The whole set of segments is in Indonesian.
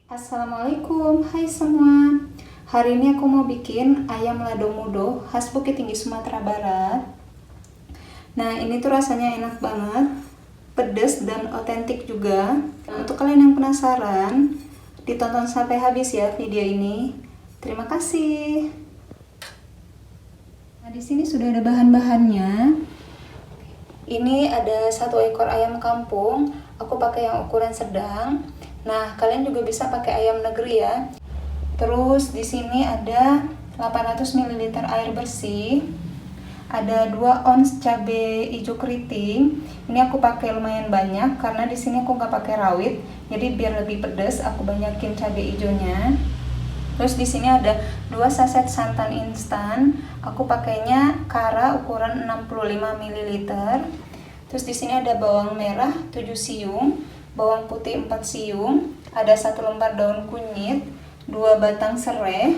Assalamualaikum, hai semua. Hari ini aku mau bikin ayam lado mudo khas Bukit Tinggi Sumatera Barat. Nah, ini tuh rasanya enak banget, pedas dan otentik juga. Untuk kalian yang penasaran, ditonton sampai habis ya video ini. Terima kasih. Nah, di sini sudah ada bahan-bahannya. Ini ada 1 ekor ayam kampung. Aku pakai yang ukuran sedang. Nah, kalian juga bisa pakai ayam negeri ya. Terus di sini ada 800 ml air bersih. Ada 2 ons cabai hijau keriting. Ini aku pakai lumayan banyak karena di sini aku nggak pakai rawit. Jadi biar lebih pedas, aku banyakin cabai hijaunya. Terus di sini ada 2 saset santan instan. Aku pakainya Kara ukuran 65 ml. Terus di sini ada bawang merah 7 siung, bawang putih 4 siung, ada 1 lembar daun kunyit, 2 batang serai,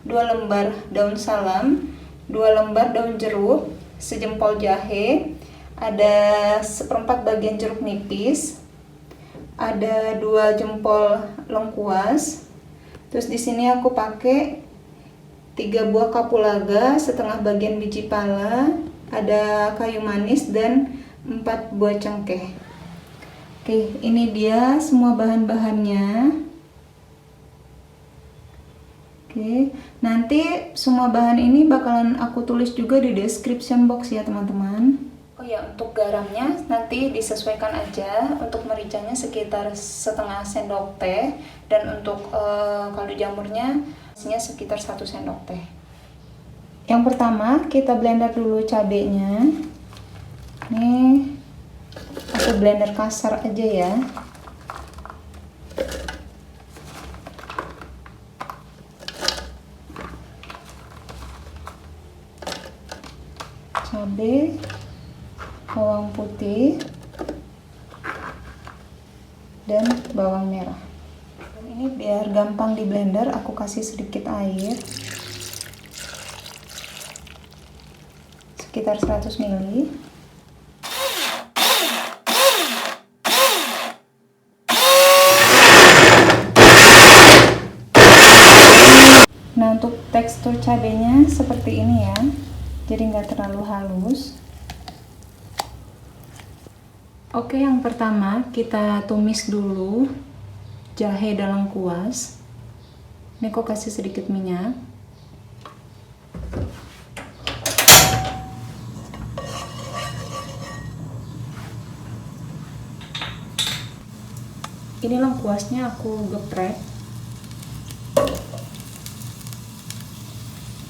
2 lembar daun salam, 2 lembar daun jeruk, sejempol jahe, ada 1/4 bagian jeruk nipis, ada 2 jempol lengkuas. Terus di sini aku pakai 3 buah kapulaga, setengah bagian biji pala, ada kayu manis dan 4 buah cengkeh. Oke, ini dia semua bahan-bahannya. Oke, nanti semua bahan ini bakalan aku tulis juga di description box ya teman-teman. Oh ya, untuk garamnya nanti disesuaikan aja. Untuk mericanya sekitar setengah sendok teh, dan untuk kaldu jamurnya sekitar 1 sendok teh. Yang pertama kita blender dulu cabenya. Nih, aku blender kasar aja ya. Cabai, bawang putih, dan bawang merah. Dan ini biar gampang di blender, aku kasih sedikit air, sekitar 100 ml. Nah, untuk tekstur cabenya seperti ini ya, jadi nggak terlalu halus. Oke, yang pertama kita tumis dulu jahe dan lengkuas. Ini aku kasih sedikit minyak. Ini lengkuasnya aku geprek.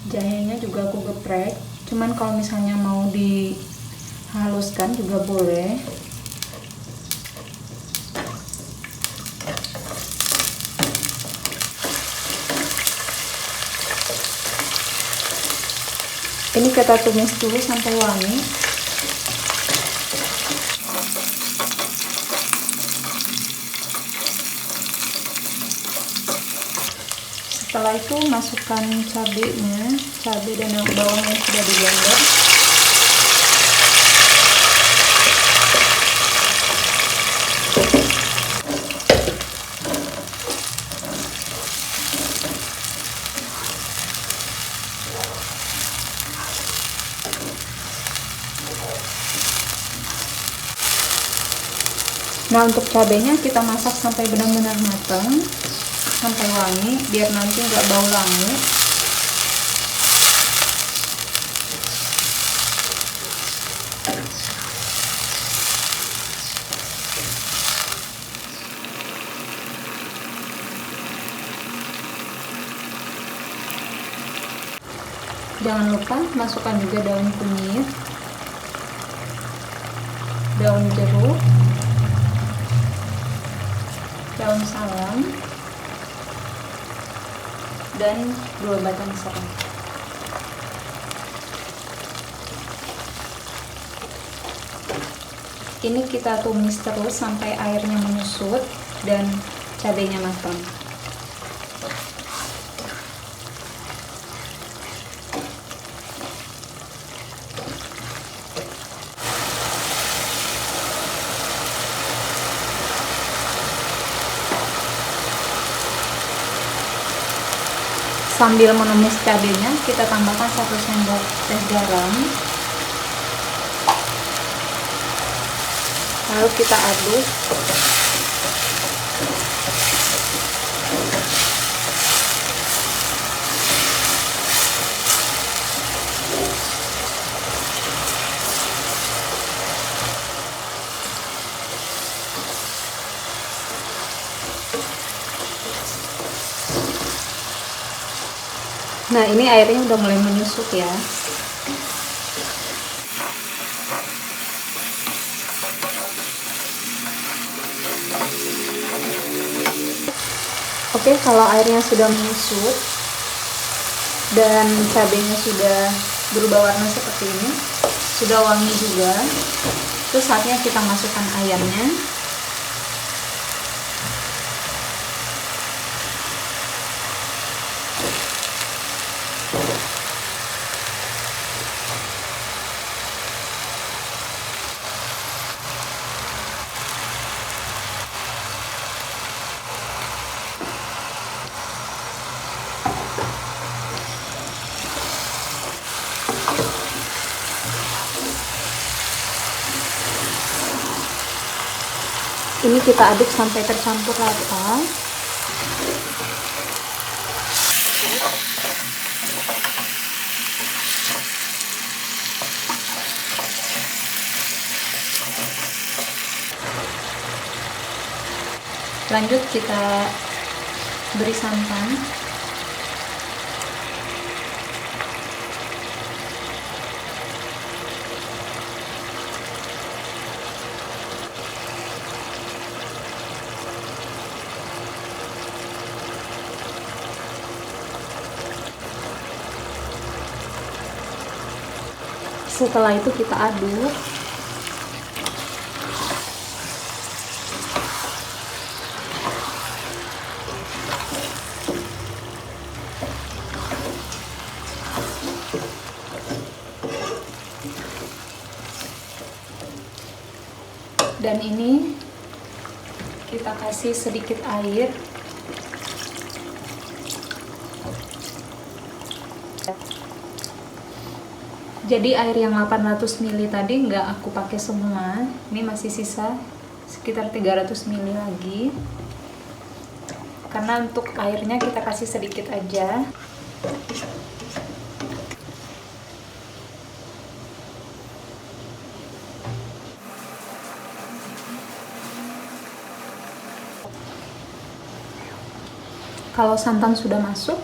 Jahenya juga aku geprek. Cuman kalau misalnya mau dihaluskan juga boleh. Ini kita tumis dulu sampai wangi. Setelah itu masukkan cabenya, cabai dan bawang yang sudah di blender. Nah, untuk cabenya kita masak sampai benar-benar matang, sampai wangi, biar nanti nggak bau langu. Jangan lupa masukkan juga daun kunyit, daun jeruk, daun salam, dan 2 batang serai. Ini kita tumis terus sampai airnya menyusut dan cabenya matang. Sambil menumis cabenya, kita tambahkan 1 sendok teh garam. Lalu kita aduk. Nah, ini airnya udah mulai menyusut ya. Oke, kalau airnya sudah menyusut dan cabenya sudah berubah warna seperti ini, sudah wangi juga, itu saatnya kita masukkan ayamnya. Ini kita aduk sampai tercampur rata. Lanjut kita beri santan. Setelah itu kita aduk. Dan ini kita kasih sedikit air. Jadi air yang 800 ml tadi nggak aku pakai semua, ini masih sisa sekitar 300 ml lagi. Karena untuk airnya kita kasih sedikit aja. Kalau santan sudah masuk,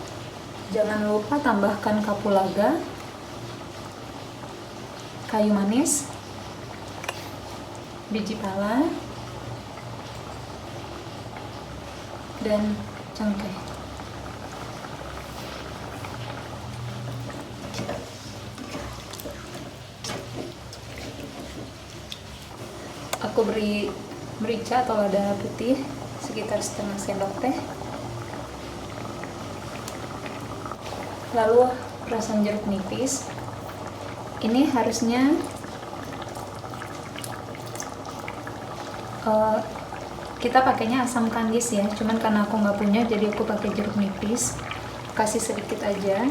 jangan lupa tambahkan kapulaga, kayu manis, biji pala, dan cengkeh. Aku beri merica atau lada putih sekitar setengah sendok teh. Lalu perasan jeruk nipis. Ini harusnya kita pakainya asam kandis ya, cuman karena aku nggak punya jadi aku pakai jeruk nipis, kasih sedikit aja.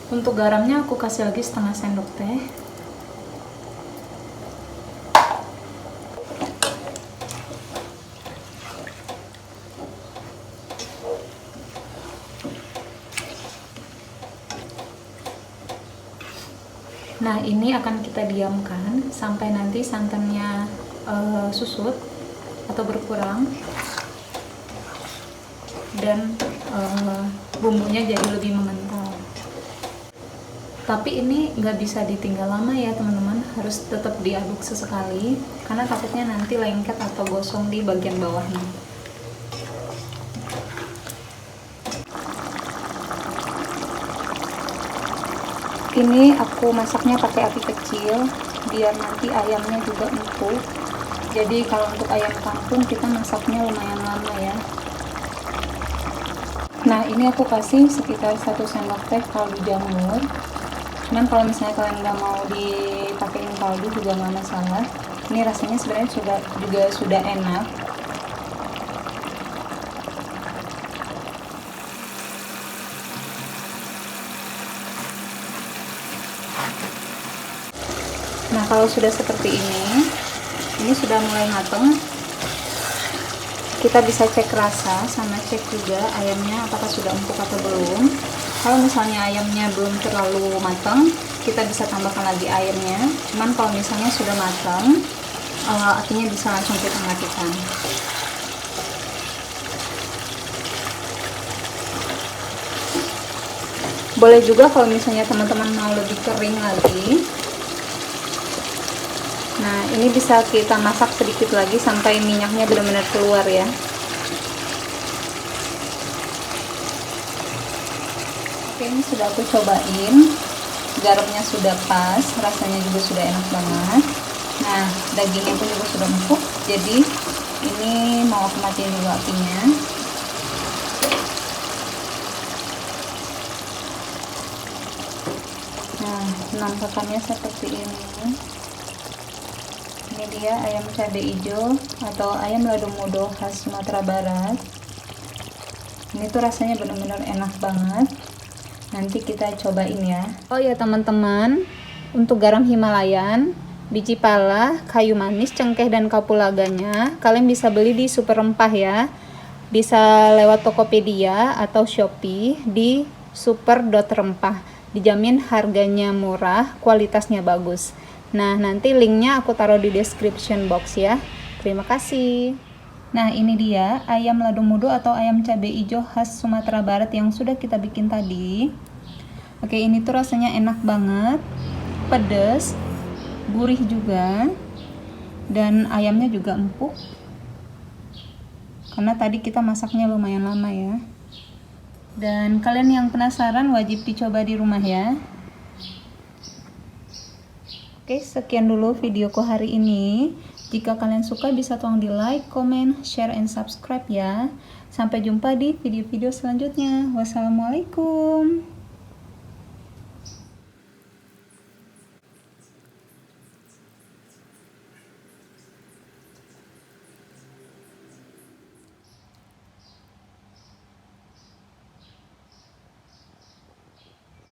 Untuk garamnya aku kasih lagi setengah sendok teh. Nah, ini akan kita diamkan sampai nanti santannya susut atau berkurang dan bumbunya jadi lebih mengental. Tapi ini nggak bisa ditinggal lama ya teman-teman, harus tetap diaduk sesekali karena takutnya nanti lengket atau gosong di bagian bawahnya. Ini aku masaknya pakai api kecil biar nanti ayamnya juga empuk. Jadi kalau untuk ayam kampung kita masaknya lumayan lama ya. Nah, ini aku kasih sekitar 1 sendok teh kaldu jamur. Cuman kalau misalnya kalian nggak mau dipakein kaldu juga nggak masalah. Ini rasanya sebenarnya sudah enak. Nah, kalau sudah seperti ini sudah mulai mateng. Kita bisa cek rasa sama cek juga ayamnya apakah sudah empuk atau belum. Kalau misalnya ayamnya belum terlalu matang, kita bisa tambahkan lagi airnya. Cuman kalau misalnya sudah matang, artinya bisa langsung kita matikan. Boleh juga kalau misalnya teman-teman mau lebih kering lagi. Nah, ini bisa kita masak sedikit lagi sampai minyaknya benar-benar keluar ya. Oke, ini sudah aku cobain. Garamnya sudah pas, rasanya juga sudah enak banget. Nah, dagingnya pun juga sudah empuk. Jadi, ini mau aku matiin dulu apinya. Nah, penampakannya seperti ini. Ini dia ayam cabai hijau atau ayam lado mudo khas Sumatera Barat. Ini tuh rasanya benar-benar enak banget. Nanti kita cobain ya. Oh ya teman-teman, untuk garam Himalayan, biji pala, kayu manis, cengkeh dan kapulaganya kalian bisa beli di Super Rempah ya. Bisa lewat Tokopedia atau Shopee di super.rempah. Dijamin harganya murah, kualitasnya bagus. Nah, nanti linknya aku taruh di description box ya. Terima kasih. Nah, ini dia ayam lado mudo atau ayam cabai hijau khas Sumatera Barat yang sudah kita bikin tadi. Oke, ini tuh rasanya enak banget, pedas, gurih juga, dan ayamnya juga empuk. Karena tadi kita masaknya lumayan lama ya. Dan kalian yang penasaran wajib dicoba di rumah ya. Oke, sekian dulu videoku hari ini. Jika kalian suka bisa tolong di like, comment, share, and subscribe ya. Sampai jumpa di video-video selanjutnya. Wassalamualaikum.